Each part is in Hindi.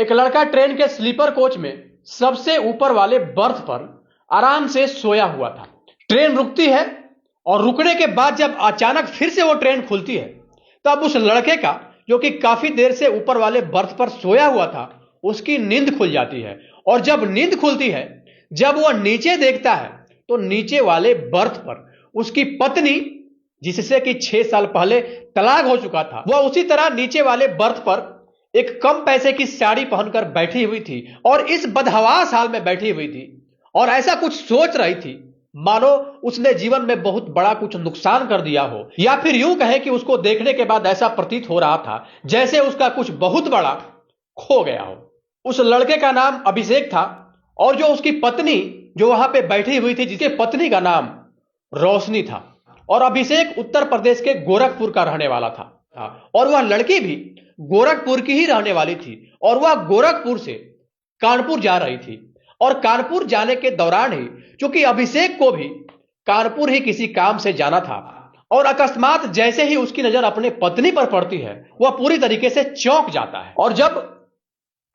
एक लड़का ट्रेन के स्लीपर कोच में सबसे ऊपर वाले बर्थ पर आराम से सोया हुआ था। ट्रेन रुकती है और रुकने के बाद जब अचानक फिर से वो ट्रेन खुलती है, तब उस लड़के का, जो कि काफी देर से ऊपर वाले बर्थ पर सोया हुआ था, उसकी नींद खुल जाती है। और जब नींद खुलती है, जब वह नीचे देखता है, तो नीचे वाले बर्थ पर उसकी पत्नी, जिससे कि 6 साल पहले तलाक हो चुका था, वह उसी तरह नीचे वाले बर्थ पर एक कम पैसे की साड़ी पहनकर बैठी हुई थी और इस बदहवास हाल में बैठी हुई थी और ऐसा कुछ सोच रही थी मानो उसने जीवन में बहुत बड़ा कुछ नुकसान कर दिया हो, या फिर यूं कहे कि उसको देखने के बाद ऐसा प्रतीत हो रहा था जैसे उसका कुछ बहुत बड़ा खो गया हो। उस लड़के का नाम अभिषेक था और जो उसकी पत्नी जो वहां पे बैठी हुई थी, जिसके पत्नी का नाम रोशनी था, और अभिषेक उत्तर प्रदेश के गोरखपुर का रहने वाला था और वह लड़की भी गोरखपुर की ही रहने वाली थी और वह गोरखपुर से कानपुर जा रही थी। और कानपुर जाने के दौरान ही, चूंकि अभिषेक को भी कानपुर ही किसी काम से जाना था, और अकस्मात जैसे ही उसकी नजर अपने पत्नी पर पड़ती है, वह पूरी तरीके से चौंक जाता है। और जब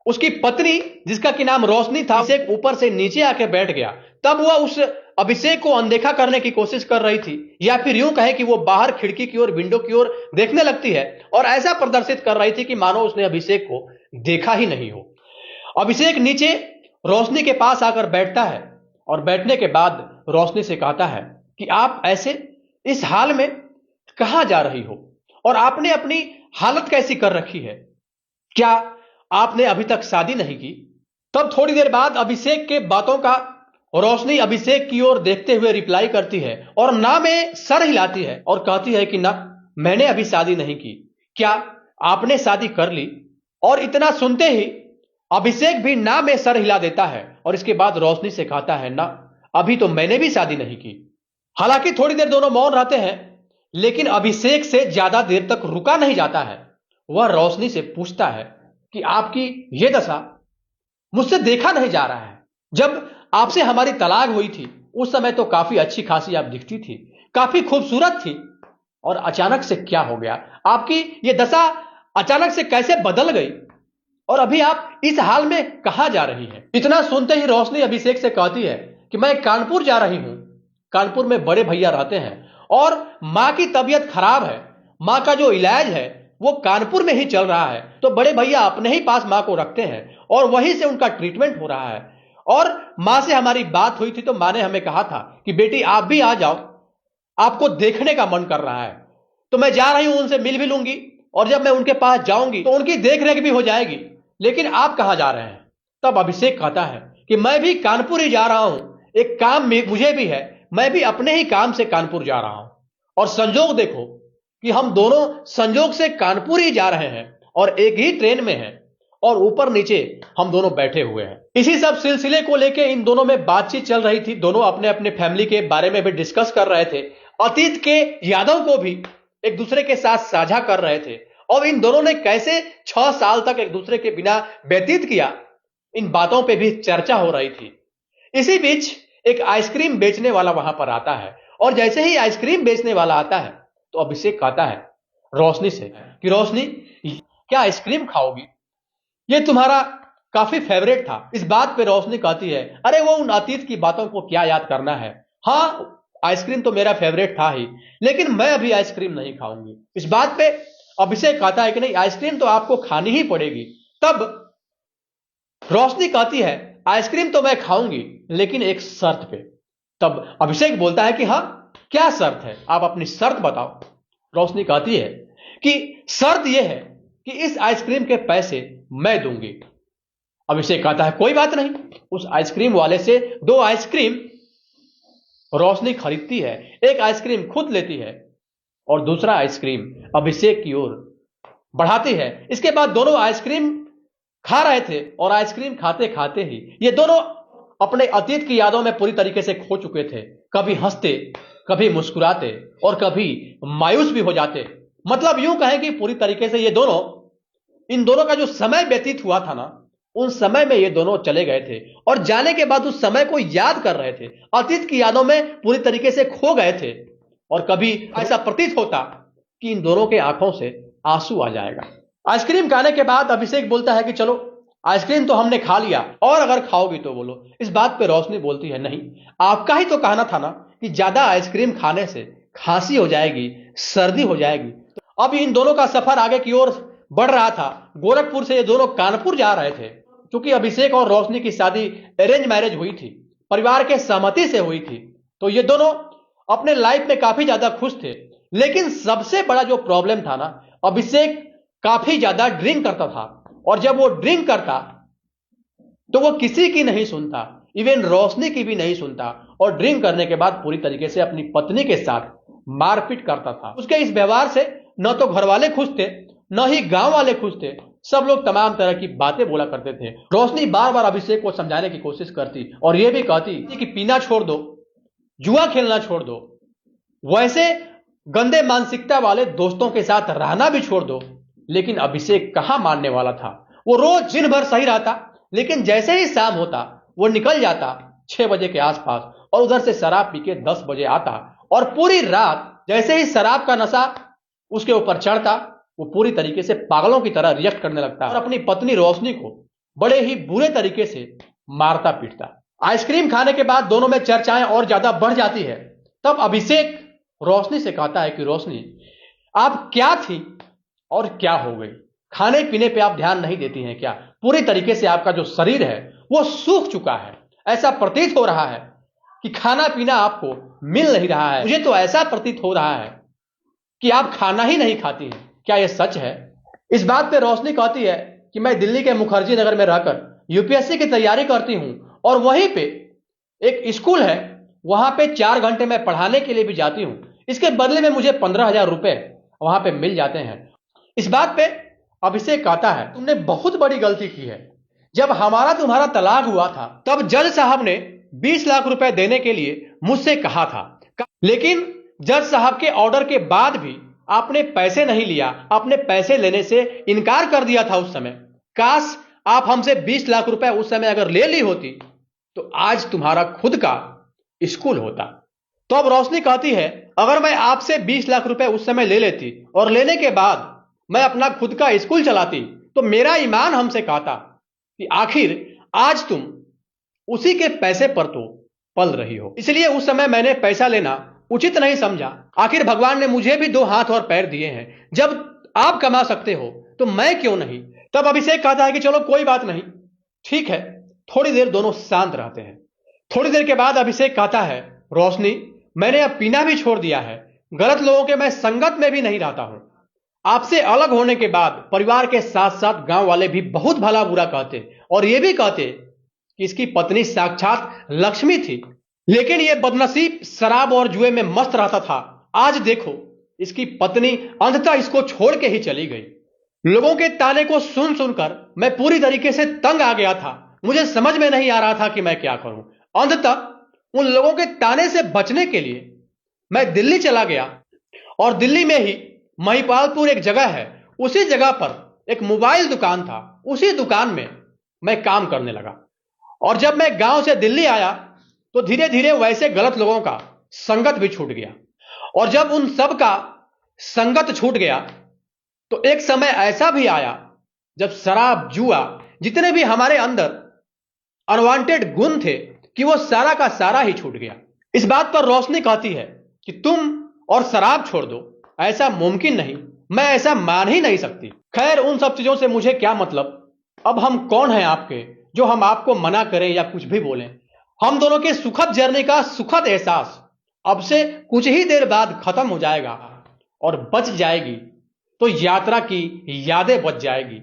उसकी पत्नी, जिसका कि नाम रोशनी था, अभिषेक ऊपर से नीचे आके बैठ गया, तब वह उस अभिषेक को अनदेखा करने की कोशिश कर रही थी, या फिर यूं कहे कि वो बाहर खिड़की की ओर, विंडो की ओर देखने लगती है और ऐसा प्रदर्शित कर रही थी कि मानो उसने अभिषेक को देखा ही नहीं हो। अभिषेक नीचे रोशनी के पास आकर बैठता है और बैठने के बाद रोशनी से कहता है कि आप ऐसे इस हाल में कहां जा रही हो और आपने अपनी हालत कैसी कर रखी है? क्या आपने अभी तक शादी नहीं की? तब थोड़ी देर बाद अभिषेक के बातों का रोशनी अभिषेक की ओर देखते हुए रिप्लाई करती है और ना में सर हिलाती है और कहती है कि ना, मैंने अभी शादी नहीं की। क्या आपने शादी कर ली? और इतना सुनते ही अभिषेक भी ना में सर हिला देता है और इसके बाद रोशनी से कहता है, ना, अभी तो मैंने भी शादी नहीं की। हालांकि थोड़ी देर दोनों मौन रहते हैं, लेकिन अभिषेक से ज्यादा देर तक रुका नहीं जाता है। वह रोशनी से पूछता है कि आपकी यह दशा मुझसे देखा नहीं जा रहा है। जब आपसे हमारी तलाक हुई थी उस समय तो काफी अच्छी खासी आप दिखती थी, काफी खूबसूरत थी, और अचानक से क्या हो गया? आपकी ये दशा अचानक से कैसे बदल गई और अभी आप इस हाल में कहां जा रही हैं? इतना सुनते ही रोशनी अभिषेक से कहती है कि मैं कानपुर जा रही हूं। कानपुर में बड़े भैया रहते हैं और मां की तबीयत खराब है। मां का जो इलाज है वो कानपुर में ही चल रहा है, तो बड़े भैया अपने ही पास मां को रखते हैं और वहीं से उनका ट्रीटमेंट हो रहा है। और मां से हमारी बात हुई थी तो मां ने हमें कहा था कि बेटी आप भी आ जाओ, आपको देखने का मन कर रहा है। तो मैं जा रही हूं, उनसे मिल भी लूंगी और जब मैं उनके पास जाऊंगी तो उनकी देखरेख भी हो जाएगी। लेकिन आप कहां जा रहे हैं? तब अभिषेक कहता है कि मैं भी कानपुर ही जा रहा हूं, एक काम मुझे भी है, मैं भी अपने ही काम से कानपुर जा रहा हूं। और संजोग देखो कि हम दोनों संजोग से कानपुर ही जा रहे हैं और एक ही ट्रेन में हैं और ऊपर नीचे हम दोनों बैठे हुए हैं। इसी सब सिलसिले को लेके इन दोनों में बातचीत चल रही थी। दोनों अपने अपने फैमिली के बारे में भी डिस्कस कर रहे थे, अतीत के यादों को भी एक दूसरे के साथ साझा कर रहे थे और इन दोनों ने कैसे 6 साल तक एक दूसरे के बिना व्यतीत किया, इन बातों पे भी चर्चा हो रही थी। इसी बीच एक आइसक्रीम बेचने वाला वहां पर आता है और जैसे ही आइसक्रीम बेचने वाला आता है तो अभिषेक कहता है रोशनी से कि रोशनी, क्या आइसक्रीम खाओगी? ये तुम्हारा काफी फेवरेट था। इस बात पे रोशनी कहती है, अरे वो उन अतीत की बातों को क्या याद करना है, हाँ आइसक्रीम तो मेरा फेवरेट था ही, लेकिन मैं अभी आइसक्रीम नहीं खाऊंगी। इस बात पे अभिषेक कहता है कि नहीं, आइसक्रीम तो आपको खानी ही पड़ेगी। तब रोशनी कहती है, आइसक्रीम तो मैं खाऊंगी लेकिन एक शर्त पे। तब अभिषेक बोलता है कि हाँ, क्या शर्त है, आप अपनी शर्त बताओ। रोशनी कहती है कि शर्त यह है कि इस आइसक्रीम के पैसे मैं दूंगी। अभिषेक कहता है कोई बात नहीं। उस आइसक्रीम वाले से 2 आइसक्रीम रोशनी खरीदती है, एक आइसक्रीम खुद लेती है और दूसरा आइसक्रीम अभिषेक की ओर बढ़ाती है। इसके बाद दोनों आइसक्रीम खा रहे थे और आइसक्रीम खाते खाते ही ये दोनों अपने अतीत की यादों में पूरी तरीके से खो चुके थे। कभी हंसते, कभी मुस्कुराते और कभी मायूस भी हो जाते। मतलब यूं कहें कि पूरी तरीके से ये दोनों, इन दोनों का जो समय व्यतीत हुआ था ना, उन समय में ये दोनों चले गए थे और जाने के बाद उस समय को याद कर रहे थे, अतीत की यादों में पूरी तरीके से खो गए थे। और कभी ऐसा प्रतीत होता कि इन दोनों के आंखों से आंसू आ जाएगा। आइसक्रीम खाने के बाद अभिषेक बोलता है कि चलो आइसक्रीम तो हमने खा लिया, और अगर खाओगी तो बोलो। इस बात पे रोशनी बोलती है, नहीं, आपका ही तो कहना था ना कि ज्यादा आइसक्रीम खाने से खांसी हो जाएगी, सर्दी हो जाएगी। अब इन दोनों का सफर आगे की ओर बढ़ रहा था। गोरखपुर से ये दोनों कानपुर जा रहे थे, क्योंकि अभिषेक और रोशनी की शादी अरेंज मैरिज हुई थी, परिवार के सहमति से हुई थी। तो ये दोनों अपने लाइफ में काफी ज्यादा खुश थे। लेकिन सबसे बड़ा जो प्रॉब्लम था ना, अभिषेक काफी ज्यादा ड्रिंक करता था, और जब वो ड्रिंक करता तो वो किसी की नहीं सुनता, इवन रोशनी की भी नहीं सुनता, और ड्रिंक करने के बाद पूरी तरीके से अपनी पत्नी के साथ मारपीट करता था। उसके इस व्यवहार से न तो घर वाले खुश थे, न ही गांव वाले खुश थे। सब लोग तमाम तरह की बातें बोला करते थे। रोशनी बार बार अभिषेक को समझाने की कोशिश करती, और यह भी कहती कि पीना छोड़ दो, जुआ खेलना छोड़ दो, वैसे गंदे मानसिकता वाले दोस्तों के साथ रहना भी छोड़ दो। लेकिन अभिषेक कहां मानने वाला था। वो रोज दिन भर सही रहता, लेकिन जैसे ही शाम होता वो निकल जाता 6 बजे के आसपास, और उधर से शराब पी के 10 बजे आता, और पूरी रात जैसे ही शराब का नशा उसके ऊपर चढ़ता वो पूरी तरीके से पागलों की तरह रिएक्ट करने लगता, और अपनी पत्नी रोशनी को बड़े ही बुरे तरीके से मारता पीटता। आइसक्रीम खाने के बाद दोनों में चर्चाएं और ज्यादा बढ़ जाती है। तब अभिषेक रोशनी से कहता है कि रोशनी, आप क्या थी और क्या हो गई? खाने पीने पे आप ध्यान नहीं देती हैं क्या? पूरी तरीके से आपका जो शरीर है वो सूख चुका है। ऐसा प्रतीत हो रहा है कि खाना पीना आपको मिल नहीं रहा है। मुझे तो ऐसा प्रतीत हो रहा है कि आप खाना ही नहीं खाती हैं। क्या यह सच है? इस बात पे रोशनी कहती है कि मैं दिल्ली के मुखर्जी नगर में रहकर यूपीएससी की तैयारी करती हूं, और वहीं पे एक स्कूल है, वहां पे 4 घंटे मैं पढ़ाने के लिए भी जाती हूं। इसके बदले में मुझे 15,000 रुपए वहां पे मिल जाते हैं। इस बात पे अभिषेक कहता है, तुमने बहुत बड़ी गलती की है। जब हमारा तुम्हारा तलाक हुआ था तब जज साहब ने 20 लाख रुपए देने के लिए मुझसे कहा था, लेकिन जज साहब के ऑर्डर के बाद भी आपने पैसे नहीं लिया, आपने पैसे लेने से इनकार कर दिया था उस समय। काश आप हमसे 20 लाख रुपए उस समय अगर ले ली होती तो आज तुम्हारा खुद का स्कूल होता। तो अब रोशनी कहती है, अगर मैं आपसे 20 लाख रुपए उस समय ले लेती और लेने के बाद मैं अपना खुद का स्कूल चलाती, तो मेरा ईमान हमसे कहता कि आखिर आज तुम उसी के पैसे पर तो पल रही हो। इसलिए उस समय मैंने पैसा लेना उचित नहीं समझा। आखिर भगवान ने मुझे भी 2 हाथ और पैर दिए हैं, जब आप कमा सकते हो तो मैं क्यों नहीं? तब अभिषेक कहता है कि चलो कोई बात नहीं, ठीक है। थोड़ी देर दोनों शांत रहते हैं। थोड़ी देर के बाद अभिषेक कहता है, रोशनी, मैंने अब पीना भी छोड़ दिया है, गलत लोगों के मैं संगत में भी नहीं रहता हूं। आपसे अलग होने के बाद परिवार के साथ साथ गांव वाले भी बहुत भला बुरा कहते, और यह भी कहते कि इसकी पत्नी साक्षात लक्ष्मी थी, लेकिन यह बदनसीब शराब और जुए में मस्त रहता था। आज देखो, इसकी पत्नी अंततः इसको छोड़ के ही चली गई। लोगों के ताने को सुन सुनकर मैं पूरी तरीके से तंग आ गया था। मुझे समझ में नहीं आ रहा था कि मैं क्या करूं। अंततः उन लोगों के ताने से बचने के लिए मैं दिल्ली चला गया, और दिल्ली में ही महिपालपुर एक जगह है, उसी जगह पर एक मोबाइल दुकान था। उसी दुकान में मैं काम करने लगा, और जब मैं गांव से दिल्ली आया तो धीरे धीरे वैसे गलत लोगों का संगत भी छूट गया। और जब उन सब का संगत छूट गया तो एक समय ऐसा भी आया जब शराब, जुआ, जितने भी हमारे अंदर अनवांटेड गुण थे, कि वो सारा का सारा ही छूट गया। इस बात पर रोशनी कहती है कि तुम और शराब छोड़ दो, ऐसा मुमकिन नहीं, मैं ऐसा मान ही नहीं सकती। खैर, उन सब चीजों से मुझे क्या मतलब। अब हम कौन हैं आपके जो हम आपको मना करें या कुछ भी बोलें। हम दोनों के सुखद जर्नी का सुखद एहसास अब से कुछ ही देर बाद खत्म हो जाएगा, और बच जाएगी तो यात्रा की यादें बच जाएगी।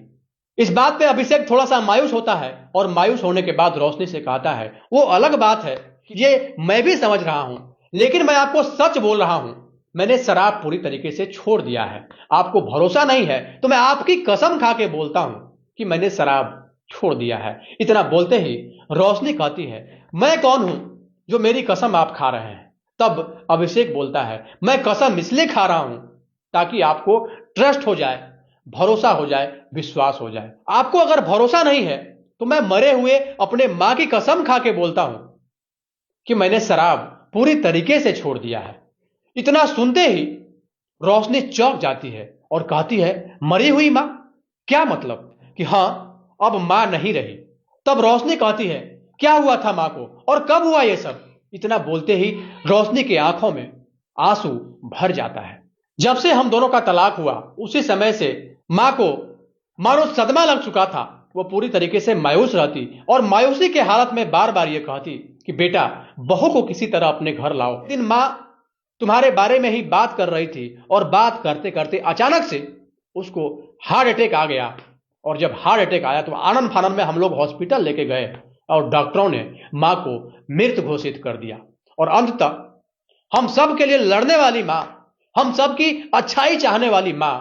इस बात पे अभिषेक थोड़ा सा मायूस होता है, और मायूस होने के बाद रोशनी से कहता है, वो अलग बात है, ये मैं भी समझ रहा हूं, लेकिन मैं आपको सच बोल रहा हूं, मैंने शराब पूरी तरीके से छोड़ दिया है। आपको भरोसा नहीं है तो मैं आपकी कसम खा के बोलता हूं कि मैंने शराब छोड़ दिया है। इतना बोलते ही रोशनी कहती है, मैं कौन हूं जो मेरी कसम आप खा रहे हैं? तब अभिषेक बोलता है, मैं कसम इसलिए खा रहा हूं ताकि आपको ट्रस्ट हो जाए, भरोसा हो जाए, विश्वास हो जाए। आपको अगर भरोसा नहीं है तो मैं मरे हुए अपने मां की कसम खा के बोलता हूं कि मैंने शराब पूरी तरीके से छोड़ दिया है। इतना सुनते ही रोशनी चौंक जाती है और कहती है, मरी हुई मां? क्या मतलब? कि हां, अब मां नहीं रही। तब रोशनी कहती है, क्या हुआ था मां को और कब हुआ ये सब? इतना बोलते ही रोशनी की आंखों में आंसू भर जाता है। जब से हम दोनों का तलाक हुआ उसी समय से मां को मानो सदमा लग चुका था। वो पूरी तरीके से मायूस रहती और मायूसी के हालत में बार बार ये कहती कि बेटा, बहू को किसी तरह अपने घर लाओ। एक दिन मां तुम्हारे बारे में ही बात कर रही थी और बात करते करते अचानक से उसको हार्ट अटैक आ गया। और जब हार्ट अटैक आया तो आनंद फानंद में हम लोग हॉस्पिटल लेके गए और डॉक्टरों ने मां को मृत घोषित कर दिया। और अंततः हम सब के लिए लड़ने वाली मां, हम सब की अच्छाई चाहने वाली मां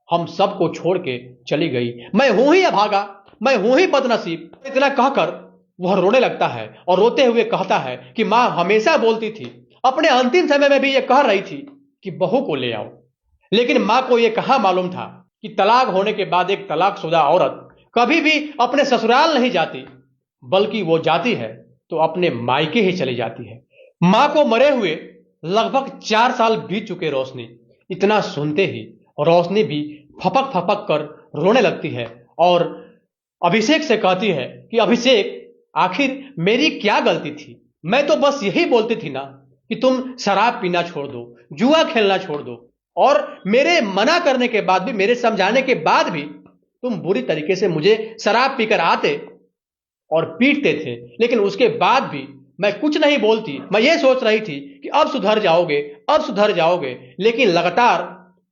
हम सबको छोड़ के चली गई। मैं हूं ही अभागा, मैं हूं ही बदनसीब। इतना कहकर वह रोने लगता है और रोते हुए कहता है कि मां हमेशा बोलती थी, अपने अंतिम समय में भी यह कह रही थी कि बहू को ले आओ। लेकिन मां को यह कहां मालूम था कि तलाक होने के बाद एक तलाकशुदा औरत कभी भी अपने ससुराल नहीं जाती, बल्कि वो जाती है तो अपने मायके ही चली जाती है। मां को मरे हुए लगभग 4 साल बीत चुके। रोशनी इतना सुनते ही रोशनी भी फपक फपक कर रोने लगती है और अभिषेक से कहती है कि अभिषेक, आखिर मेरी क्या गलती थी? मैं तो बस यही बोलती थी ना कि तुम शराब पीना छोड़ दो, जुआ खेलना छोड़ दो। और मेरे मना करने के बाद भी, मेरे समझाने के बाद भी तुम बुरी तरीके से मुझे शराब पीकर आते और पीटते थे। लेकिन उसके बाद भी मैं कुछ नहीं बोलती। मैं ये सोच रही थी कि अब सुधर जाओगे, अब सुधर जाओगे। लेकिन लगातार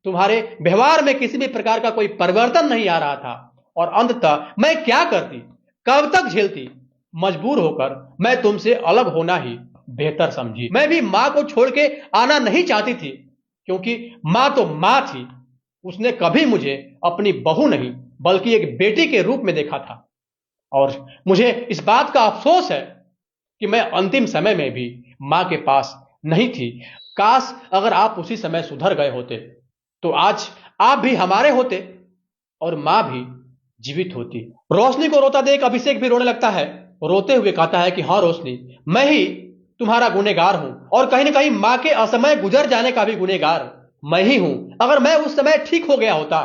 तुम्हारे व्यवहार में किसी भी प्रकार का कोई परिवर्तन नहीं आ रहा था। और अंततः मैं क्या करती, कब तक झेलती? मजबूर होकर मैं तुमसे अलग होना ही बेहतर समझी। मैं भी मां को छोड़ के आना नहीं चाहती थी, क्योंकि मां तो मां थी। उसने कभी मुझे अपनी बहू नहीं बल्कि एक बेटी के रूप में देखा था। और मुझे इस बात का अफसोस है कि मैं अंतिम समय में भी मां के पास नहीं थी। काश अगर आप उसी समय सुधर गए होते तो आज आप भी हमारे होते और मां भी जीवित होती। रोशनी को रोता देख अभिषेक भी रोने लगता है। रोते हुए कहता है कि हाँ रोशनी, मैं ही तुम्हारा गुनहगार हूं और कहीं ना कहीं मां के असमय गुजर जाने का भी गुनहगार मैं ही हूं। अगर मैं उस समय ठीक हो गया होता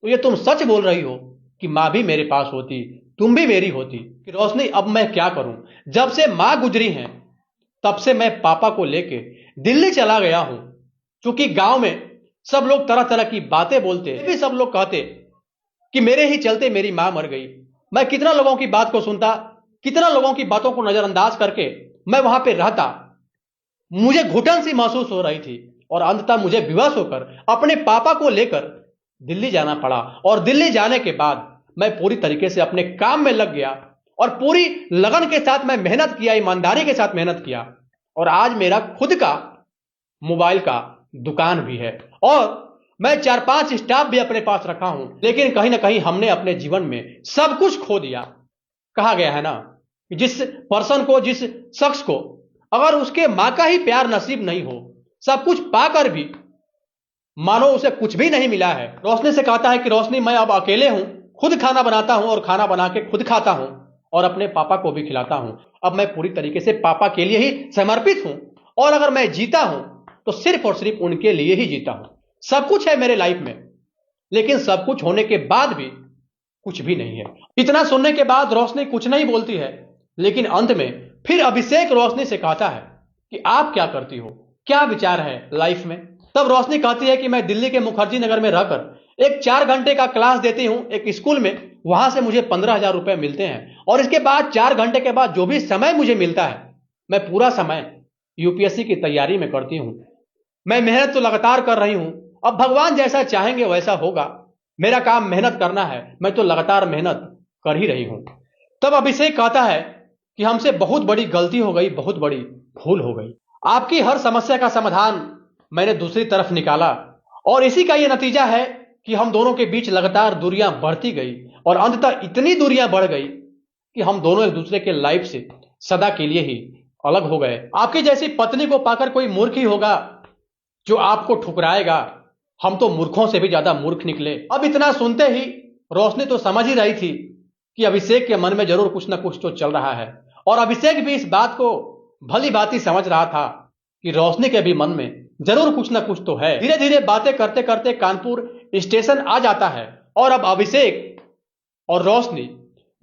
तो ये तुम सच बोल रही हो कि मां भी मेरे पास होती, तुम भी मेरी होती। कि रोशनी, अब मैं क्या करूं? जब से मां गुजरी हैं तब से मैं पापा को लेके दिल्ली चला गया हूं। क्योंकि गांव में सब लोग तरह तरह की बातें बोलते हैं, भी सब लोग कहते कि मेरे ही चलते मेरी मां मर गई। मैं कितना लोगों की बात को सुनता, कितना लोगों की बातों को नजरअंदाज करके मैं वहां पे रहता। मुझे घुटन सी महसूस हो रही थी और अंततः मुझे विवश होकर अपने पापा को लेकर दिल्ली जाना पड़ा। और दिल्ली जाने के बाद मैं पूरी तरीके से अपने काम में लग गया और पूरी लगन के साथ मैं मेहनत किया, ईमानदारी के साथ मेहनत किया। और आज मेरा खुद का मोबाइल का दुकान भी है और मैं 4-5 स्टाफ भी अपने पास रखा हूं। लेकिन कहीं ना कहीं हमने अपने जीवन में सब कुछ खो दिया। कहा गया है ना कि जिस पर्सन को, जिस शख्स को अगर उसके मां का ही प्यार नसीब नहीं हो, सब कुछ पाकर भी मानो उसे कुछ भी नहीं मिला है। रोशनी से कहता है कि रोशनी, मैं अब अकेले हूं, खुद खाना बनाता हूं और खाना बना के खुद खाता हूं और अपने पापा को भी खिलाता हूं। अब मैं पूरी तरीके से पापा के लिए ही समर्पित हूं और अगर मैं जीता हूं तो सिर्फ और सिर्फ उनके लिए ही जीता हूं। सब कुछ है मेरे लाइफ में, लेकिन सब कुछ होने के बाद भी कुछ भी नहीं है। इतना सुनने के बाद रोशनी कुछ नहीं बोलती है। लेकिन अंत में फिर अभिषेक रोशनी से कहता है कि आप क्या करती हो, क्या विचार है लाइफ में? तब रोशनी कहती है कि मैं दिल्ली के मुखर्जी नगर में रहकर एक 4 घंटे का क्लास देती हूं एक स्कूल में। वहां से मुझे 15,000 रुपए मिलते हैं और इसके बाद 4 घंटे के बाद जो भी समय मुझे मिलता है मैं पूरा समय यूपीएससी की तैयारी में करती हूं। मैं मेहनत तो लगातार कर रही हूं, अब भगवान जैसा चाहेंगे वैसा होगा। मेरा काम मेहनत करना है, मैं तो लगातार मेहनत कर ही रही हूं। तब अभिषेक कहता है कि हमसे बहुत बड़ी गलती हो गई, बहुत बड़ी भूल हो गई। आपकी हर समस्या का समाधान मैंने दूसरी तरफ निकाला और इसी का यह नतीजा है कि हम दोनों के बीच लगातार दूरियां बढ़ती गई और अंततः इतनी दूरियां बढ़ गई कि हम दोनों एक दूसरे के लाइफ से सदा के लिए ही अलग हो गए। आपकी जैसी पत्नी को पाकर कोई मूर्ख ही होगा जो आपको ठुकराएगा। हम तो मूर्खों से भी ज्यादा मूर्ख निकले। अब इतना सुनते ही रोशनी तो समझ ही रही थी कि अभिषेक के मन में जरूर कुछ ना कुछ तो चल रहा है और अभिषेक भी इस बात को भली भांति समझ रहा था कि रोशनी के भी मन में जरूर कुछ ना कुछ तो है। धीरे धीरे बातें करते करते कानपुर स्टेशन आ जाता है और अब अभिषेक और रोशनी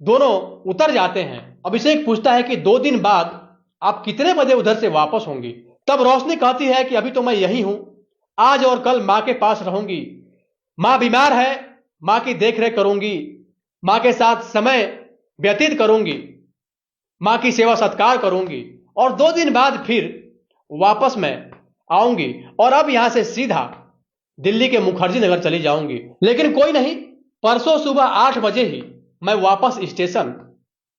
दोनों उतर जाते हैं। अभिषेक पूछता है कि 2 दिन बाद आप कितने बजे उधर से वापस होंगी? तब रोशनी कहती है कि अभी तो मैं यही हूं, आज और कल मां के पास रहूंगी। मां बीमार है, मां की देखरेख करूंगी, मां के साथ समय व्यतीत करूंगी, मां की सेवा सत्कार करूंगी और 2 दिन बाद फिर वापस मैं आऊंगी और अब यहां से सीधा दिल्ली के मुखर्जी नगर चली जाऊंगी। लेकिन कोई नहीं, परसों सुबह 8 बजे ही मैं वापस स्टेशन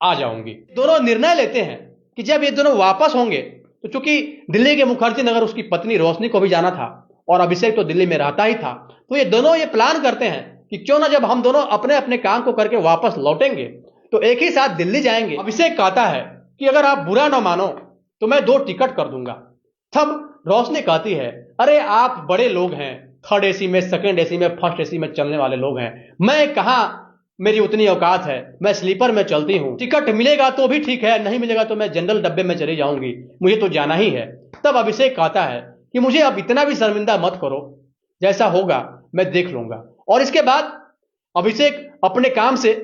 आ जाऊंगी। दोनों निर्णय लेते हैं कि जब ये दोनों वापस होंगे, तो चूंकि दिल्ली के मुखर्जी नगर उसकी पत्नी रोशनी को भी जाना था और अभिषेक तो दिल्ली में रहता ही था, तो ये दोनों ये प्लान करते हैं कि क्यों ना जब हम दोनों अपने अपने काम को करके वापस लौटेंगे तो एक ही साथ दिल्ली जाएंगे। अभिषेक कहता है कि अगर आप बुरा ना मानो तो मैं 2 टिकट कर दूंगा। तब रोशनी कहती है, अरे आप बड़े लोग हैं, 3rd AC में, 2nd AC में, 1st AC में चलने वाले लोग हैं, मैं कहां मेरी उतनी औकात है, मैं स्लीपर में चलती हूं, टिकट मिलेगा तो भी ठीक है, नहीं मिलेगा तो मैं जनरल डब्बे में चली जाऊंगी, मुझे तो जाना ही है। तब अभिषेक कहता है कि मुझे अब इतना भी शर्मिंदा मत करो, जैसा होगा मैं देख लूंगा। और इसके बाद अभिषेक अपने काम से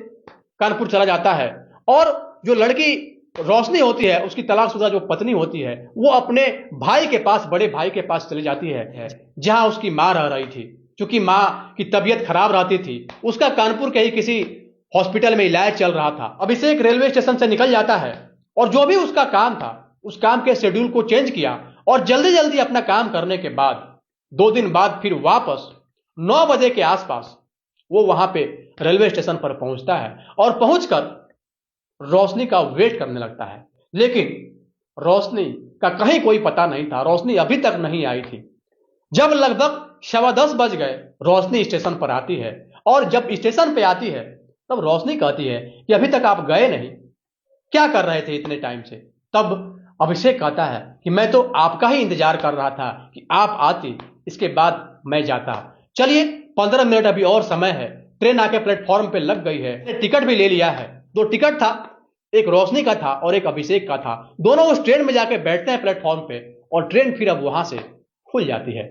कानपुर चला जाता है और जो लड़की रोशनी होती है, उसकी तलाकशुदा जो पत्नी होती है, वो अपने भाई के पास, बड़े भाई के पास चली जाती है, जहां उसकी मां रह रही थी। क्योंकि मां की तबीयत खराब रहती थी, उसका कानपुर के ही किसी हॉस्पिटल में इलाज चल रहा था। अभिषेक रेलवे स्टेशन से निकल जाता है और जो भी उसका काम था, उस काम के शेड्यूल को चेंज किया और जल्दी जल्दी अपना काम करने के बाद 2 दिन बाद फिर वापस 9 बजे के आसपास वो वहां पे रेलवे स्टेशन पर पहुंचता है और पहुंचकर रोशनी का वेट करने लगता है। लेकिन रोशनी का कहीं कोई पता नहीं था, रोशनी अभी तक नहीं आई थी। जब लगभग 10:15 बज गए, रोशनी स्टेशन पर आती है और जब स्टेशन पे आती है तब रोशनी कहती है कि अभी तक आप गए नहीं, क्या कर रहे थे इतने टाइम से? तब अभिषेक कहता है कि मैं तो आपका ही इंतजार कर रहा था कि आप आती, इसके बाद मैं जाता। चलिए 15 मिनट अभी और समय है, ट्रेन आके प्लेटफॉर्म पे लग गई है, टिकट भी ले लिया है। 2 टिकट था, एक रोशनी का था और एक अभिषेक का था। दोनों उस ट्रेन में जाके बैठते हैं प्लेटफॉर्म पे और ट्रेन फिर अब वहां से खुल जाती है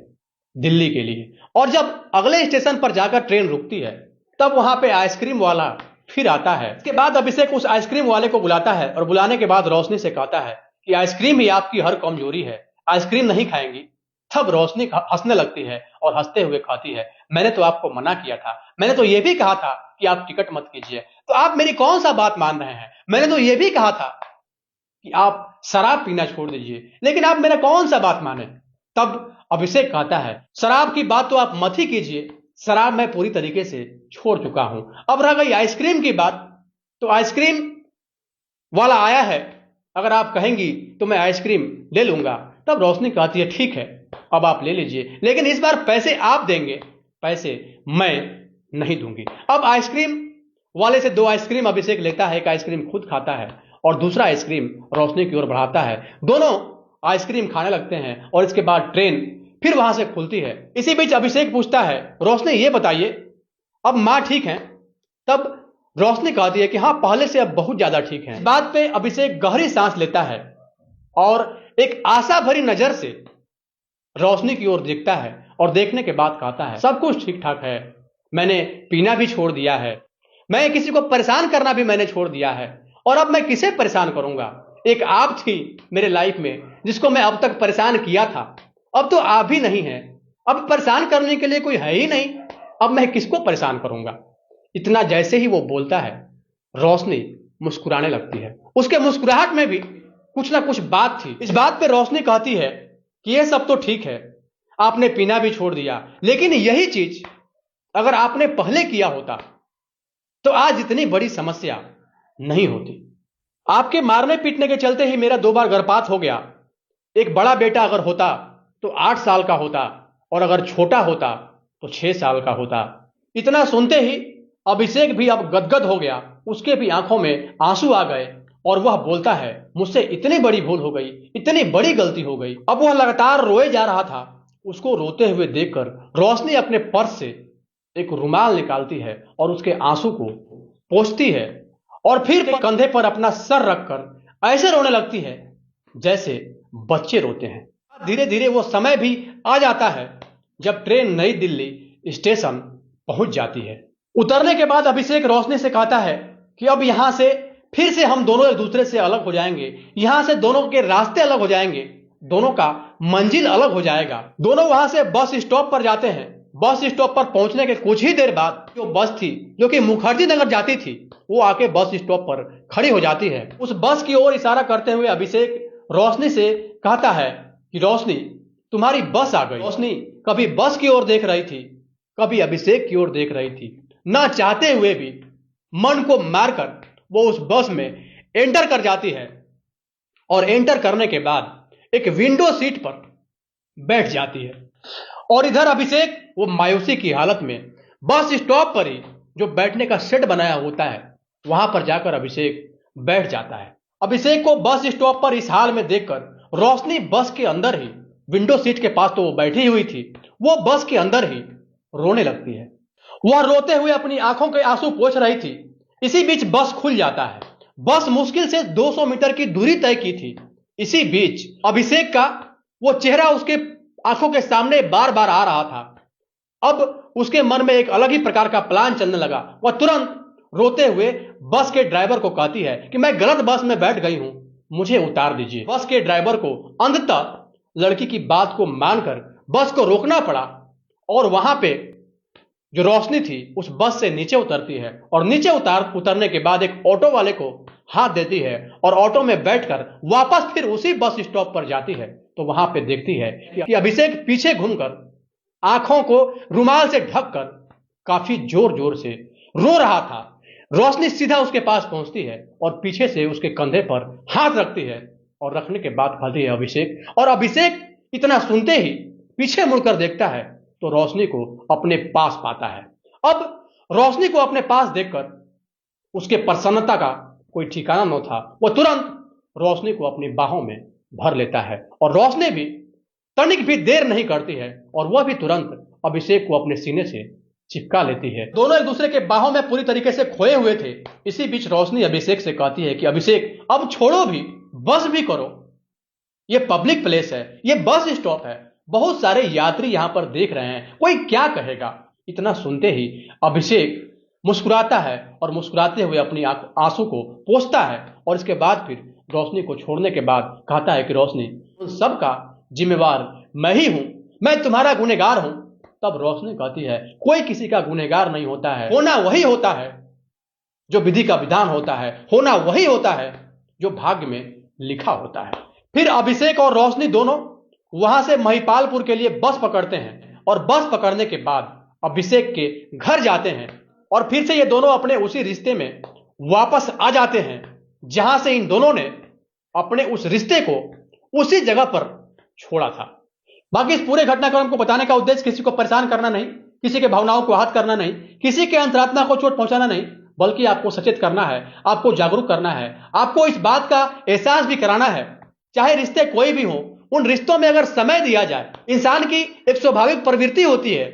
दिल्ली के लिए। और जब अगले स्टेशन पर जाकर ट्रेन रुकती है तब वहां पे आइसक्रीम वाला फिर आता है। इसके बाद अभिषेक उस आइसक्रीम वाले को बुलाता है और बुलाने के बाद रोशनी से कहता है कि आइसक्रीम ही आपकी हर कमजोरी है, आइसक्रीम नहीं खाएंगी? तब रोशनी हंसने लगती है और हंसते हुए कहती है, मैंने तो आपको मना किया था, मैंने तो यह भी कहा था कि आप टिकट मत कीजिए, तो आप मेरी कौन सा बात मान रहे हैं? मैंने तो यह भी कहा था कि आप शराब पीना छोड़ दीजिए, लेकिन आप मेरा कौन सा बात माने? तब अभिषेक कहता है, शराब की बात तो आप मत ही कीजिए, शराब मैं पूरी तरीके से छोड़ चुका हूं। अब रह गई आइसक्रीम की बात, तो आइसक्रीम वाला आया है, अगर आप कहेंगी तो मैं आइसक्रीम ले लूंगा। तब रोशनी कहती है, ठीक है अब आप ले लीजिए, लेकिन इस बार पैसे आप देंगे, पैसे मैं नहीं दूंगी। अब आइसक्रीम वाले से 2 आइसक्रीम अभिषेक लेता है, एक आइसक्रीम खुद खाता है और दूसरा आइसक्रीम रोशनी की ओर बढ़ाता है। दोनों आइसक्रीम खाने लगते हैं और इसके बाद ट्रेन फिर वहां से खुलती है। इसी बीच अभिषेक पूछता है, रोशनी ये बताइए अब मां ठीक है? तब रोशनी कहती है कि हाँ, पहले से अब बहुत ज्यादा ठीक है। इस बात पे अभिषेक गहरी सांस लेता है और एक आशा भरी नजर से रोशनी की ओर देखता है और देखने के बाद कहता है, सब कुछ ठीक ठाक है, मैंने पीना भी छोड़ दिया है, मैं किसी को परेशान करना भी मैंने छोड़ दिया है, और अब मैं किसे परेशान करूंगा? एक आप थी मेरे लाइफ में जिसको मैं अब तक परेशान किया था, अब तो आप भी नहीं है, अब परेशान करने के लिए कोई है ही नहीं, अब मैं किसको परेशान करूंगा? इतना जैसे ही वो बोलता है, रोशनी मुस्कुराने लगती है। उसके मुस्कुराहट में भी कुछ ना कुछ बात थी। इस बात पे रोशनी कहती है कि ये सब तो ठीक है, आपने पीना भी छोड़ दिया, लेकिन यही चीज अगर आपने पहले किया होता तो आज इतनी बड़ी समस्या नहीं होती। आपके मारने पीटने के चलते ही मेरा 2 बार गर्भपात हो गया। एक बड़ा बेटा अगर होता तो 8 साल का होता और अगर छोटा होता तो 6 साल का होता। इतना सुनते ही अभिषेक भी अब गदगद हो गया, उसके भी आंखों में आंसू आ गए और वह बोलता है, मुझसे इतनी बड़ी भूल हो गई, इतनी बड़ी गलती हो गई। अब वह लगातार रोए जा रहा था। उसको रोते हुए देखकर रोशनी अपने पर्स से एक रुमाल निकालती है और उसके आंसू को पोंछती है और फिर कंधे पर अपना सर रखकर ऐसे रोने लगती है जैसे बच्चे रोते हैं। धीरे धीरे वो समय भी आ जाता है जब ट्रेन नई दिल्ली स्टेशन पहुंच जाती है। उतरने के बाद अभिषेक रोशनी से कहता है कि अब यहां से फिर से हम दोनों एक दूसरे से अलग हो जाएंगे, यहां से दोनों के रास्ते अलग हो जाएंगे, दोनों का मंजिल अलग हो जाएगा। दोनों वहां से बस स्टॉप पर जाते हैं। बस स्टॉप पर पहुंचने के कुछ ही देर बाद जो बस थी जो कि मुखर्जी नगर जाती थी, वो आके बस स्टॉप पर खड़ी हो जाती है। उस बस की ओर इशारा करते हुए अभिषेक रोशनी से कहता है कि रोशनी, तुम्हारी बस आ गई। रोशनी कभी बस की ओर देख रही थी, कभी अभिषेक की ओर देख रही थी। ना चाहते हुए भी मन को मारकर वो उस बस में एंटर कर जाती है और एंटर करने के बाद एक विंडो सीट पर बैठ जाती है। और इधर अभिषेक वो मायूसी की हालत में बस स्टॉप पर ही जो बैठने का शेड बनाया होता है वहां पर जाकर अभिषेक बैठ जाता है। अभिषेक को बस स्टॉप पर इस हाल में देखकर रोशनी बस के अंदर ही, विंडो सीट के पास तो वो बैठी हुई थी, वो बस के अंदर ही रोने लगती है। वह रोते हुए अपनी आंखों के आंसू पोंछ रही थी। इसी बीच बस खुल जाता है। बस मुश्किल से 200 मीटर की दूरी तय की थी। इसी बीच अभिषेक का वो चेहरा उसके आंखों के सामने बार बार आ रहा था। अब उसके मन में एक अलग ही प्रकार का प्लान चलने लगा। वह तुरंत रोते हुए बस के ड्राइवर को कहती है कि मैं गलत बस में बैठ गई हूं, मुझे उतार दीजिए। बस के ड्राइवर को अंततः लड़की की बात को मानकर बस को रोकना पड़ा और वहां पे जो रोशनी थी उस बस से नीचे उतरती है और नीचे उतरने के बाद एक ऑटो वाले को हाथ देती है और ऑटो में बैठकर वापस फिर उसी बस स्टॉप पर जाती है। तो वहां पे देखती है कि अभिषेक पीछे घूमकर आंखों को रुमाल से ढककर काफी जोर जोर से रो रहा था। रोशनी सीधा उसके पास पहुंचती है और पीछे से उसके कंधे पर हाथ रखती है और रखने के बाद कहती है अभिषेक। और अभिषेक इतना सुनते ही पीछे मुड़कर देखता है तो रोशनी को अपने पास पाता है। अब रोशनी को अपने पास देखकर उसके प्रसन्नता का कोई ठिकाना न था। वह तुरंत रोशनी को अपनी बाहों में भर लेता है और रोशनी भी तनिक भी देर नहीं करती है और वह भी तुरंत अभिषेक को अपने सीने से चिपका लेती है। दोनों एक दूसरे के बाहों में पूरी तरीके से खोए हुए थे। इसी बीच रोशनी अभिषेक से कहती है कि अभिषेक अब छोड़ो भी, बस भी करो, ये पब्लिक प्लेस है, ये बस स्टॉप है, बहुत सारे यात्री यहां पर देख रहे हैं, कोई क्या कहेगा। इतना सुनते ही अभिषेक मुस्कुराता है और मुस्कुराते हुए अपनी आंसू को पोंछता है और इसके बाद फिर रोशनी को छोड़ने के बाद कहता है कि रोशनी, उन सब का जिम्मेवार मैं ही हूं, मैं तुम्हारा गुनहगार हूं। तब रोशनी कहती है कोई किसी का गुनहगार नहीं होता है, होना वही होता है जो विधि का विधान होता है, होना वही होता है जो भाग्य में लिखा होता है। फिर अभिषेक और रोशनी दोनों वहां से महिपालपुर के लिए बस पकड़ते हैं और बस पकड़ने के बाद अभिषेक के घर जाते हैं और फिर से ये दोनों अपने उसी रिश्ते में वापस आ जाते हैं जहां से इन दोनों ने अपने उस रिश्ते को उसी जगह पर छोड़ा था। बाकी इस पूरे घटनाक्रम को बताने का उद्देश्य किसी को परेशान करना नहीं, किसी के भावनाओं को आहत करना नहीं, किसी के अंतरात्मा को चोट पहुंचाना नहीं, बल्कि आपको सचेत करना है, आपको जागरूक करना है, आपको इस बात का एहसास भी कराना है। चाहे रिश्ते कोई भी हो, उन रिश्तों में अगर समय दिया जाए, इंसान की एक स्वाभाविक प्रवृत्ति होती है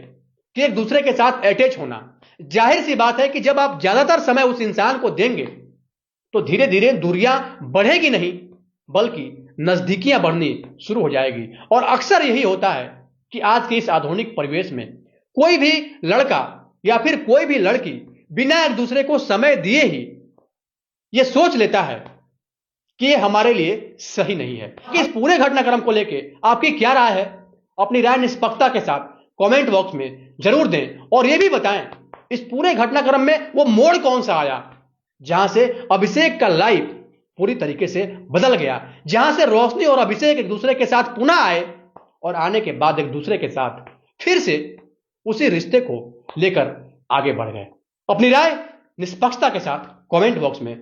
कि एक दूसरे के साथ अटैच होना। जाहिर सी बात है कि जब आप ज्यादातर समय उस इंसान को देंगे तो धीरे धीरे दूरियां बढ़ेगी नहीं बल्कि नजदीकियां बढ़नी शुरू हो जाएगी। और अक्सर यही होता है कि आज के इस आधुनिक परिवेश में कोई भी लड़का या फिर कोई भी लड़की बिना एक दूसरे को समय दिए ही यह सोच लेता है कि यह हमारे लिए सही नहीं है। कि इस पूरे घटनाक्रम को लेके आपकी क्या राय है, अपनी राय निष्पक्षता के साथ कमेंट बॉक्स में जरूर दें और यह भी बताएं इस पूरे घटनाक्रम में वो मोड़ कौन सा आया जहां से अभिषेक का लाइफ पूरी तरीके से बदल गया, जहां से रोशनी और अभिषेक एक दूसरे के साथ पुनः आए और आने के बाद एक दूसरे के साथ फिर से उसी रिश्ते को लेकर आगे बढ़ गए। अपनी राय निष्पक्षता के साथ कमेंट बॉक्स में